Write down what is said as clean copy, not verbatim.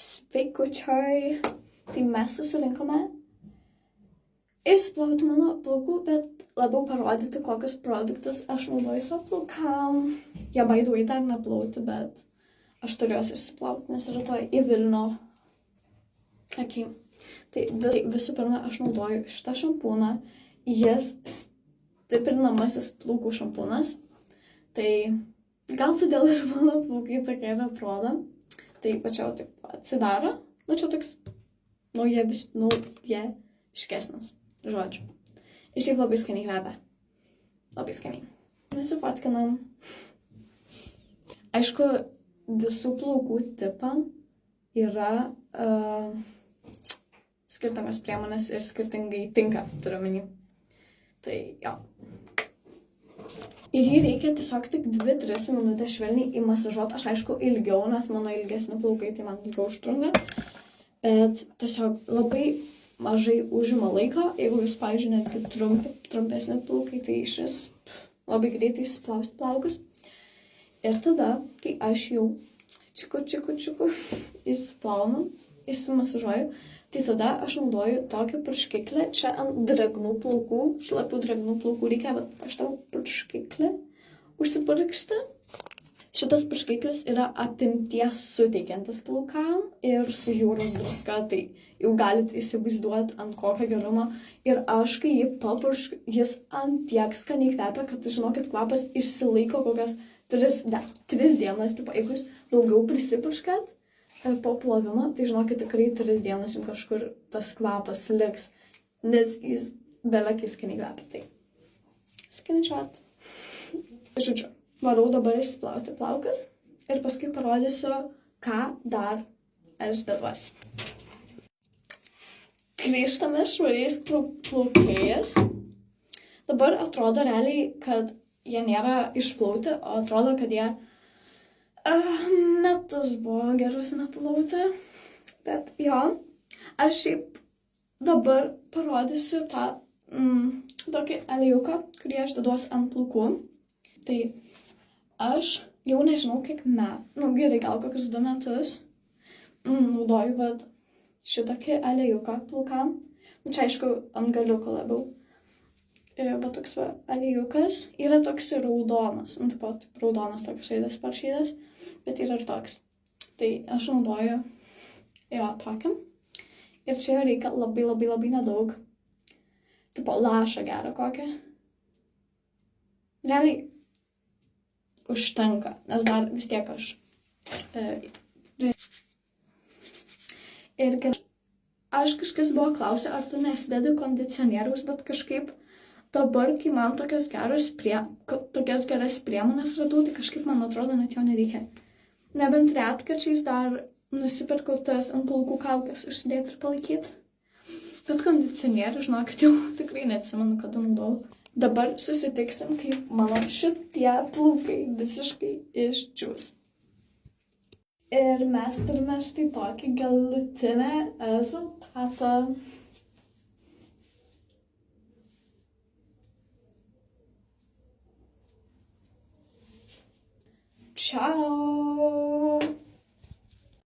Sveikučiai. Tai mes susirinkome išsiplauti mano plaukų, bet labiau parodyti, kokius produktus aš naudoju savo plaukam. Jie by the way dar neplauti, bet aš turiu juos išsiplauti, nes rytoj į Vilnių. Okay. Tai visų pirma, aš naudoju šitą šampūną. Jis stiprinamasis plaukų šampūnas. Tai gal todėl ir mano plaukai tokie ir atrodo. Tai pačiau taip atsidaro. Nu, čia toks naujieškesnis, žodžiu. Ir šiaip labai skaniai kvepia. Labai skaniai. Nusifotkinam. Aišku, visų plaukų tipą yra skirtingos priemonės ir skirtingai tinka, turiu omeny. Tai jo. Ir jį reikia tiesiog tik 2-3 minutės švelniai įmasažuoti. Aš aišku ilgiau, nes mano ilgesni plaukai, tai man ilgiau užtrunka. Bet tiesiog labai mažai užima laiko. Jeigu jūs, pavyzdžiui, netgi trumpesni plaukai, tai išvis labai greitai įsiplausti plaukus. Ir tada, kai aš jau čiku įsiplaunu, įsimasažuoju, tai tada aš naudoju tokį purškiklį. Čia ant dragnų plaukų, šlapių dragnų plaukų reikia, bet aš tau purškiklį užsipurkšti. Šitas purškiklis yra apimties suteikiantis plaukam ir su jūros druska, tai jau galit įsivaizduoti ant kokio gerumo. Ir aš, kai jį papurškiu, jis ant tiek skaniai kvepia, kad, žinokit, kvapas išsilaiko kokias 3 dienas. Tipo, jeigu jūs daugiau prisipurškat po plovimo, tai žinokit, tikrai 3 dienas jums kažkur tas kvapas liks, nes jis belekai skaniai kvepia. Tai skaničiuot. Žodžiu, varau dabar išsiplauti plaukas ir paskui parodysiu, ką dar aš deduosi. Grįžtame švariais plaukais. Dabar atrodo realiai, kad jie nėra išplauti, o atrodo, kad jie metus buvo gerus neplauti. Bet jo, aš šiaip dabar parodysiu tą tokį aliejauką, kurį aš deduosi ant plaukų. Tai aš jau nežinau kiek metų, gerai, gal kokius 2 metus naudoju vat šitokį aliejauką plaukam. Čia aišku ant galiuko labiau. Va toks va aliejaukas yra toks ir raudonas, taip pat raudonas toks šeidas parašytas, bet yra ir toks. Tai aš naudoju jo tokį. Ir čia reikia labai nedaug. Tipo lašą gerą kokią. Realiai užtenka, nes dar vis tiek aš. Ir aš kažkas buvo klausę, ar tu nesidedi kondicionieriaus, bet kažkaip dabar, kai man tokias geras priemonės radau, tai kažkaip man atrodo, net jo nereikia. Nebent retkarčiais dar nusipirkau tas ant plaukų kaukės užsidėti ir palaikyti. Bet kondicionierių, žinokit, jau tikrai neatsimenu, kada naudojau. Dabar susitiksim, kaip mano šitie plaukai visiškai išdžiūs. Ir mes turime štai tokį galutinę rezultatą. Ciao!